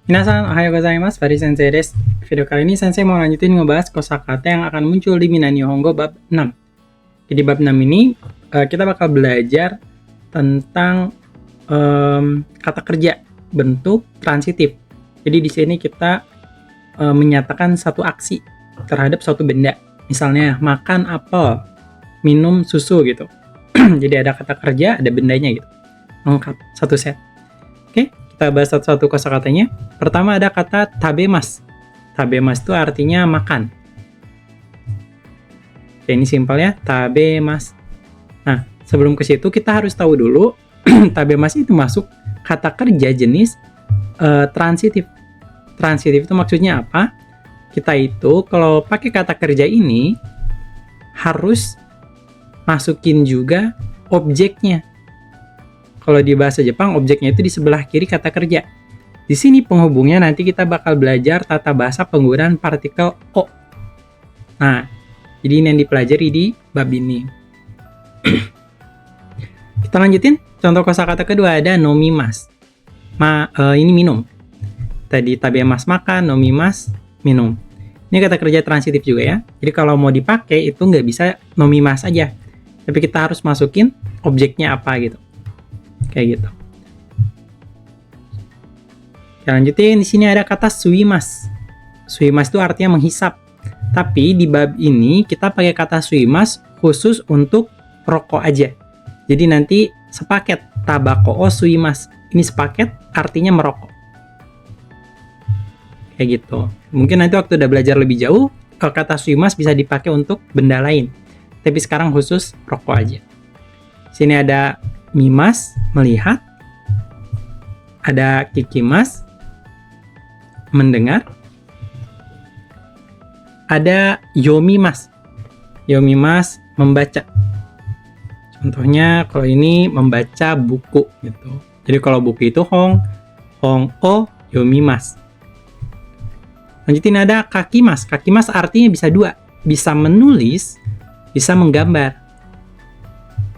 Minasan, ohayo gozaimasu, Fari Sensei desu. Video kali ini Sensei mau lanjutin ngebahas kosakata yang akan muncul di Minna Nihongo bab 6. Jadi bab 6 ini kita bakal belajar tentang kata kerja bentuk transitif. Jadi di sini kita menyatakan satu aksi terhadap suatu benda. Misalnya makan apel, minum susu gitu. Jadi ada kata kerja, ada bendanya gitu. Lengkap, satu set. Oke, kita bahas satu-satu kosakatanya. Pertama ada kata tabemas. Tabemas itu artinya makan. Oke, ini simpel ya, tabemas. Nah, sebelum ke situ kita harus tahu dulu tabemas itu masuk kata kerja jenis transitif. Transitif itu maksudnya apa? Kita itu kalau pakai kata kerja ini harus masukin juga objeknya. Kalau di bahasa Jepang, objeknya itu di sebelah kiri kata kerja. Di sini penghubungnya nanti kita bakal belajar tata bahasa penggunaan partikel o. Nah, jadi ini yang dipelajari di bab ini. Kita lanjutin. Contoh kosakata kedua ada nomimas. Ini minum. Tadi tabemas makan, nomimas minum. Ini kata kerja transitif juga ya. Jadi kalau mau dipakai itu nggak bisa nomimas aja. Tapi kita harus masukin objeknya apa gitu. Kayak gitu. Kita lanjutin, di sini ada kata suimas. Suimas itu artinya menghisap. Tapi di bab ini kita pakai kata suimas khusus untuk rokok aja. Jadi nanti sepaket tabako o suimas. Ini sepaket artinya merokok. Kayak gitu. Mungkin nanti waktu udah belajar lebih jauh, kata suimas bisa dipakai untuk benda lain. Tapi sekarang khusus rokok aja. Sini ada mimas, melihat. Ada kikimas, mendengar. Ada yomimas. Yomimas, membaca. Contohnya kalau ini membaca buku gitu. Jadi kalau buku itu hong o yomimas. Lanjutin ada kakimas. Kakimas artinya bisa dua. Bisa menulis, bisa menggambar.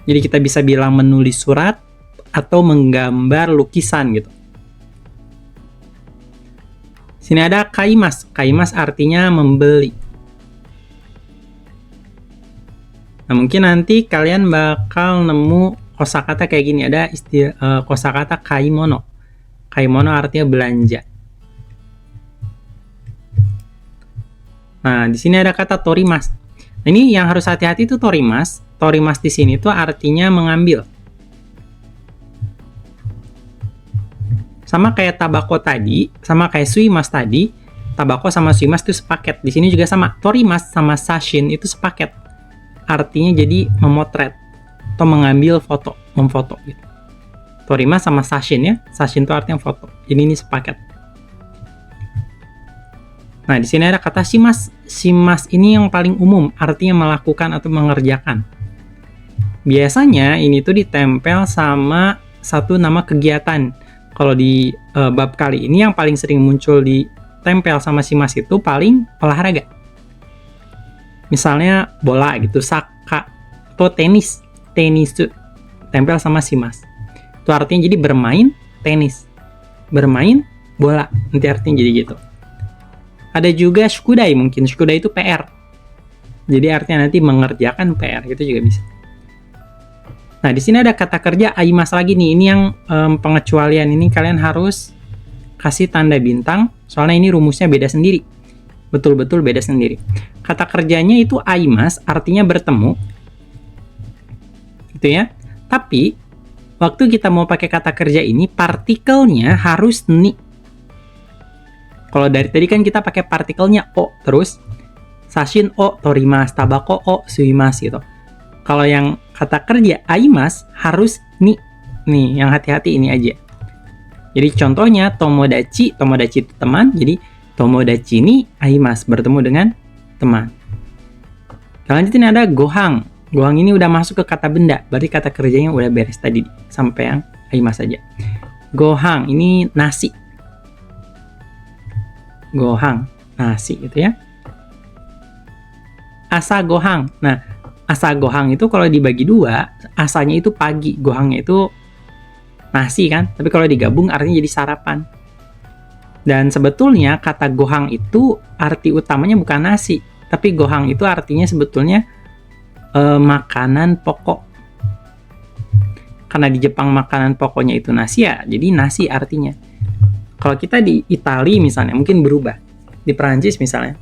Jadi kita bisa bilang menulis surat atau menggambar lukisan gitu. Sini ada kaimas. Kaimas artinya membeli. Nah, mungkin nanti kalian bakal nemu kosakata kayak gini. Ada istilah kosakata kaimono. Kaimono artinya belanja. Nah, di sini ada kata torimas. Nah, ini yang harus hati-hati itu torimas. Torimas di sini tuh artinya mengambil. Sama kayak tabako tadi, sama kayak suimas tadi, tabako sama suimas itu sepaket. Di sini juga sama. Torimas sama sashin itu sepaket. Artinya jadi memotret atau mengambil foto, memfoto gitu. Torimas sama sashin ya. Sashin itu artinya foto. Jadi ini sepaket. Nah, di sini ada kata shimas. Shimas ini yang paling umum, artinya melakukan atau mengerjakan. Biasanya ini tuh ditempel sama satu nama kegiatan. Kalau di bab kali ini yang paling sering muncul ditempel sama shimas itu paling olahraga. Misalnya bola gitu, saka atau tenis. Tenis tuh tempel sama shimas. Itu artinya jadi bermain tenis. Bermain bola. Nanti artinya jadi gitu. Ada juga shukudai, mungkin shukudai itu PR. Jadi artinya nanti mengerjakan PR, itu juga bisa. Nah, di sini ada kata kerja aimas lagi nih. Ini yang pengecualian ini kalian harus kasih tanda bintang, soalnya ini rumusnya beda sendiri. Betul-betul beda sendiri. Kata kerjanya itu aimas, artinya bertemu. Gitu ya. Tapi waktu kita mau pakai kata kerja ini, partikelnya harus ni. Kalau dari tadi kan kita pakai partikelnya o terus, sashin o torimas, tabako o suimas gitu. Kalau yang kata kerja aimas harus ni. Nih, yang hati-hati ini aja. Jadi contohnya tomodachi, tomodachi itu teman, jadi tomodachi ni aimas, bertemu dengan teman. Lanjutin ada gohang. Gohang ini udah masuk ke kata benda, berarti kata kerjanya udah beres tadi sampai yang aimas saja. Gohang ini nasi. Gohang, nasi gitu ya. Asa gohang. Nah, asa gohang itu kalau dibagi dua, asanya itu pagi, gohangnya itu nasi kan. Tapi kalau digabung artinya jadi sarapan. Dan sebetulnya kata gohang itu arti utamanya bukan nasi, tapi gohang itu artinya sebetulnya makanan pokok. Karena di Jepang makanan pokoknya itu nasi ya, jadi nasi artinya. Kalau kita di Italia misalnya mungkin berubah. Di Perancis misalnya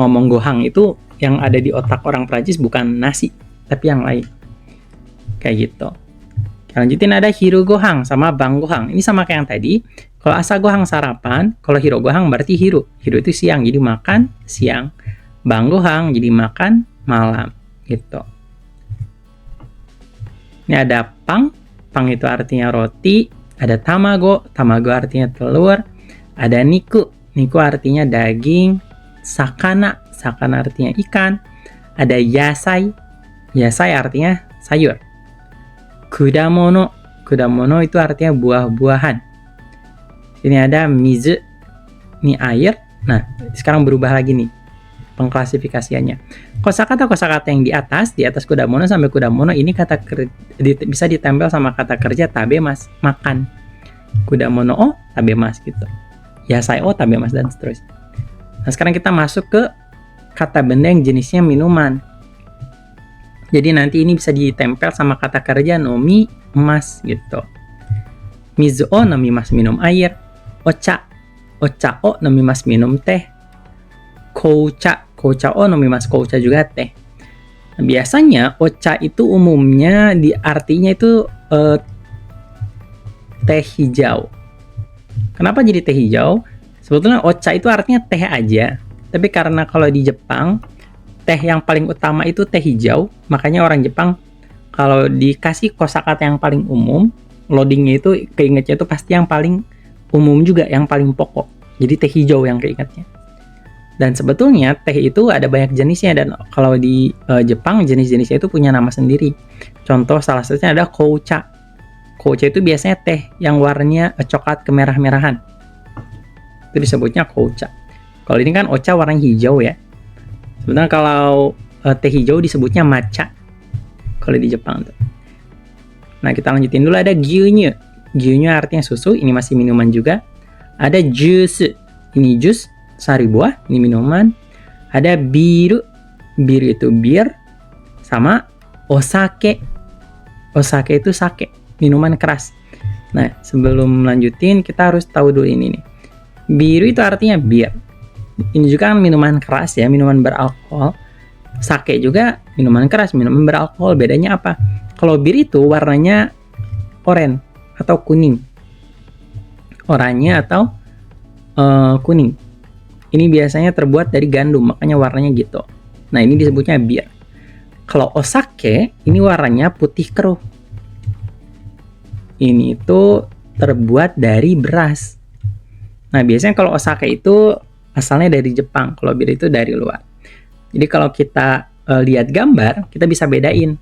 ngomong gohang itu yang ada di otak orang Perancis bukan nasi, tapi yang lain. Kayak gitu. Lanjutin ada hiro gohang sama bang gohang. Ini sama kayak yang tadi. Kalau asa gohang sarapan, kalau hiro gohang berarti hiro. Hiro itu siang, jadi makan siang. Bang gohang jadi makan malam. Gitu. Ini ada pang. Pang itu artinya roti. Ada tamago. Tamago artinya telur. Ada niku. Niku artinya daging. Sakana. Sakana artinya ikan. Ada yasai. Yasai artinya sayur. Kudamono. Kudamono itu artinya buah-buahan. Ini ada mizu. Ini air. Nah, sekarang berubah lagi nih pengklasifikasiannya. Kosakata yang di atas kudamono sampai kudamono ini bisa ditempel sama kata kerja tabemas, makan. Kudamono o tabemas gitu. Yasai o tabemas dan seterusnya. Nah, sekarang kita masuk ke kata benda yang jenisnya minuman. Jadi nanti ini bisa ditempel sama kata kerja nomi mas gitu. Mizu o nomimasu minum air. Ocha o nomimasu minum teh. Koucha o nomimasu koucha juga teh. Nah, biasanya ocha itu umumnya artinya itu teh hijau. Kenapa jadi teh hijau? Sebetulnya ocha itu artinya teh aja. Tapi karena kalau di Jepang teh yang paling utama itu teh hijau, makanya orang Jepang kalau dikasih kosakata yang paling umum, loadingnya itu keingetnya itu pasti yang paling umum juga, yang paling pokok. Jadi teh hijau yang keingetnya. Dan sebetulnya teh itu ada banyak jenisnya, dan kalau di Jepang jenis-jenisnya itu punya nama sendiri. Contoh salah satunya ada koucha. Koucha itu biasanya teh yang warnanya coklat kemerah-merahan. Itu disebutnya koucha. Kalau ini kan ocha warna hijau ya. Sebenarnya kalau teh hijau disebutnya matcha. Kalau di Jepang tuh. Nah, kita lanjutin dulu. Ada gyunyu. Gyunyu artinya susu, ini masih minuman juga. Ada jus. Ini jus sari buah, ini minuman. Ada biru. Biru itu bir. Sama osake. Osake itu sake, minuman keras. Nah, sebelum lanjutin kita harus tahu dulu ini nih. Biru itu artinya bir. Ini juga kan minuman keras ya, minuman beralkohol. Sake juga minuman keras, minuman beralkohol. Bedanya apa? Kalau bir itu warnanya oranye atau kuning. Oranye atau kuning. Ini biasanya terbuat dari gandum, makanya warnanya gitu. Nah, ini disebutnya bir. Kalau osake, ini warnanya putih keruh. Ini itu terbuat dari beras. Nah, biasanya kalau osake itu asalnya dari Jepang, kalau bir itu dari luar. Jadi kalau kita lihat gambar, kita bisa bedain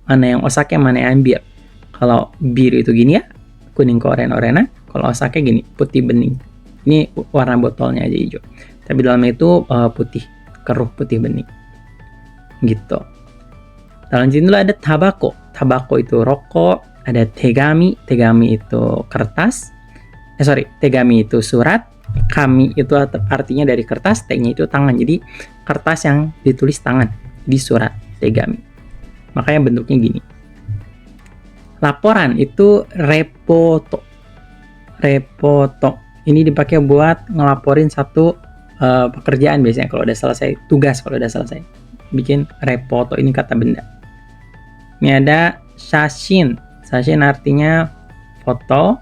mana yang osake, mana yang bir. Kalau bir itu gini ya, kuning keoren-orenan. Kalau osake gini, putih bening. Ini warna botolnya aja hijau. Tapi dalamnya itu putih, keruh putih bening. Gitu. Lanjutin dulu ada tabako. Tabako itu rokok. Ada tegami. Tegami itu kertas. Tegami itu surat. Kami itu artinya dari kertas, T-nya itu tangan. Jadi kertas yang ditulis tangan di surat tegami. Makanya bentuknya gini. Laporan itu repoto. Repoto. Ini dipakai buat ngelaporin satu pekerjaan biasanya kalau udah selesai, tugas kalau udah selesai. Bikin repoto, ini kata benda. Ini ada shashin. Shashin artinya foto.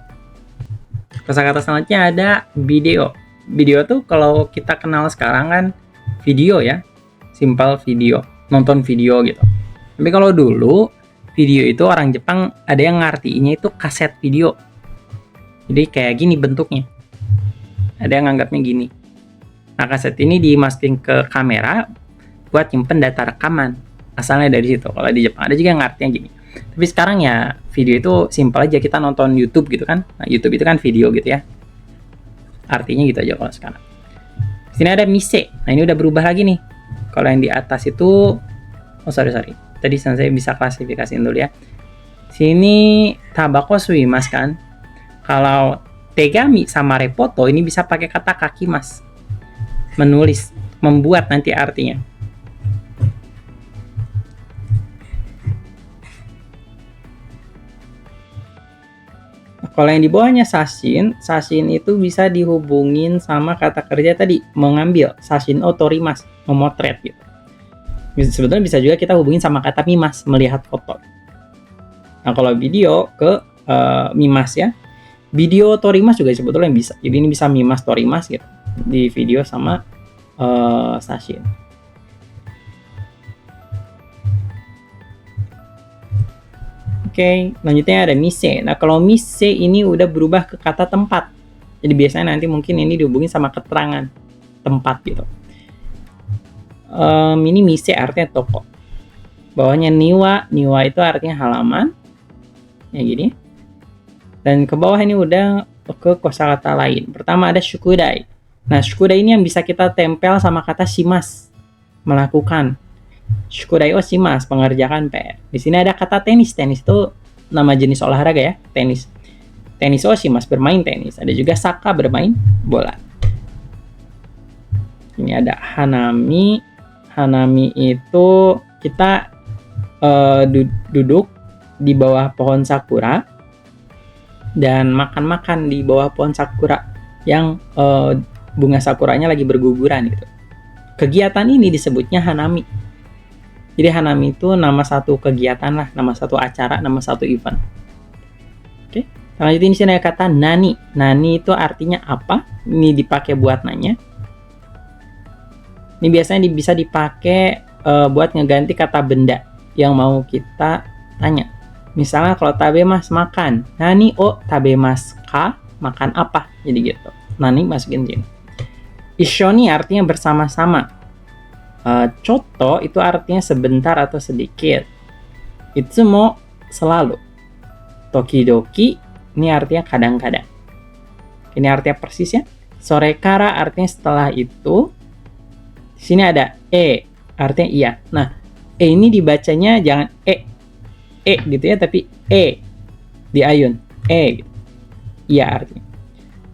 Kosakata selanjutnya ada video. Video tuh kalau kita kenal sekarang kan video ya. Simple video, nonton video gitu. Tapi kalau dulu video itu orang Jepang ada yang ngartiinnya itu kaset video. Jadi kayak gini bentuknya. Ada yang nganggapnya gini. Nah, kaset ini dimasukin ke kamera buat nyimpen data rekaman. Asalnya dari situ. Kalau di Jepang ada juga yang ngartinya gini. Tapi sekarang ya video itu simpel aja, kita nonton YouTube gitu kan. Nah, YouTube itu kan video gitu ya. Artinya gitu aja kalau sekarang. Sini ada mise. Nah, ini udah berubah lagi nih. Kalau yang di atas itu sorry. Tadi saya bisa klasifikasiin dulu ya. Sini tabako suimas kan. Kalau tegami sama repoto ini bisa pakai kata kakimas. Menulis, membuat nanti artinya. Kalau yang di bawahnya sashin itu bisa dihubungin sama kata kerja tadi, mengambil, sashin o torimas, memotret gitu. Sebetulnya bisa juga kita hubungin sama kata mimas, melihat foto. Nah, kalau video ke mimas ya. Video torimas juga sebetulnya bisa. Jadi ini bisa mimas torimas gitu. Di video sama sashin. Oke, lanjutnya ada mise. Nah, kalau mise ini udah berubah ke kata tempat. Jadi biasanya nanti mungkin ini dihubungin sama keterangan tempat gitu. Ini mise artinya toko. Bawahnya niwa itu artinya halaman. Ya gini. Dan ke bawah ini udah ke kosakata lain. Pertama ada shukudai. Nah, shukudai ini yang bisa kita tempel sama kata shimas, melakukan. Shukudai o shimas, pengerjakan PR. Di sini ada kata tenis. Tenis itu nama jenis olahraga ya, tenis. Tenis o shimas, bermain tenis. Ada juga saka, bermain bola. Ini ada hanami. Hanami itu kita duduk di bawah pohon sakura dan makan-makan di bawah pohon sakura yang bunga sakuranya lagi berguguran gitu. Kegiatan ini disebutnya hanami. Jadi hanami itu nama satu kegiatan lah, nama satu acara, nama satu event. Oke. Selanjutnya di sini ada kata nani. Nani itu artinya apa? Ini dipakai buat nanya. Ini biasanya bisa dipakai buat ngeganti kata benda yang mau kita tanya. Misalnya kalau tabemas makan, nani o tabemas ka, makan apa? Jadi gitu. Nani masukin sini. Ishoni artinya bersama-sama. Choto itu artinya sebentar atau sedikit. Itsumo selalu. Tokidoki ini artinya kadang-kadang. Ini artinya persis ya. Sorekara artinya setelah itu. Di sini ada artinya iya. Nah, ini dibacanya jangan gitu ya, tapi di ayun. Gitu. Iya artinya.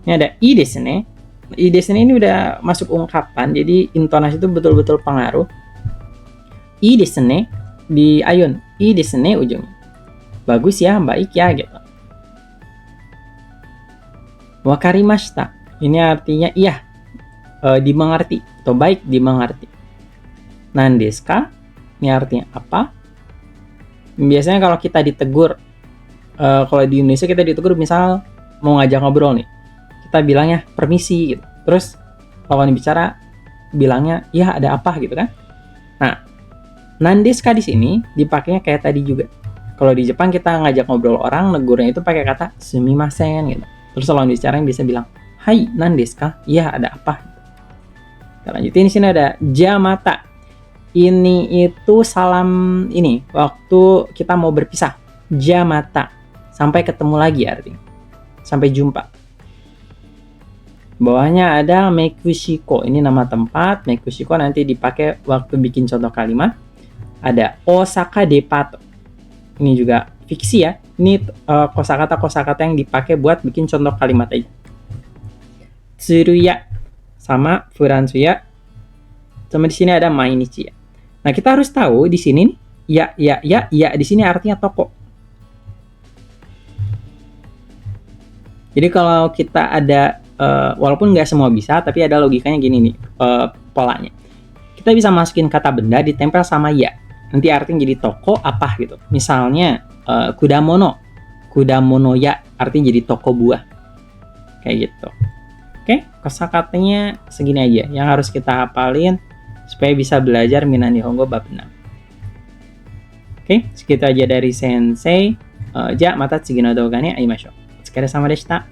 Ini ada i desu ne. I desu ne ini udah masuk ungkapan, jadi intonasi itu betul-betul pengaruh. I desu ne di ayun. I desu ne ujungnya. Bagus ya, baik ya gitu. Wakarimashita. Ini artinya iya. Dimengerti atau baik dimengerti. Nandesu ka? Ini artinya apa? Biasanya kalau kita ditegur, kalau di Indonesia kita ditegur misal mau ngajak ngobrol nih, kita bilangnya permisi gitu. Terus lawan bicara bilangnya ya ada apa gitu kan. Nah, nandesu ka di sini dipakainya kayak tadi juga. Kalau di Jepang kita ngajak ngobrol orang, negurnya itu pakai kata sumimasen gitu. Terus lawan bicara yang bisa bilang hai nandesu ka? Iya ada apa? Kita lanjutin, di sini ada jamata. Ini itu salam ini waktu kita mau berpisah. Jamata. Sampai ketemu lagi artinya. Sampai jumpa. Bawahnya ada mekushiko. Ini nama tempat. Mekushiko nanti dipakai waktu bikin contoh kalimat. Ada Osaka Depato. Ini juga fiksi ya. Ini kosakata-kosakata yang dipakai buat bikin contoh kalimat aja. Tsuruya sama Furansuya. Sama di sini ada Mainichi ya. Nah, kita harus tahu di sini ya di sini artinya toko. Jadi kalau kita ada walaupun nggak semua bisa, tapi ada logikanya gini nih polanya. Kita bisa masukin kata benda ditempel sama ya. Nanti artinya jadi toko apa gitu. Misalnya kudamono ya artinya jadi toko buah. Kayak gitu. Oke, kosakatanya segini aja yang harus kita hafalin supaya bisa belajar Minnan Nihongo bab 6. Oke, segitu aja dari Sensei. Ja, mata tsugi no douga ni aimashou. Otsukare sama deshita.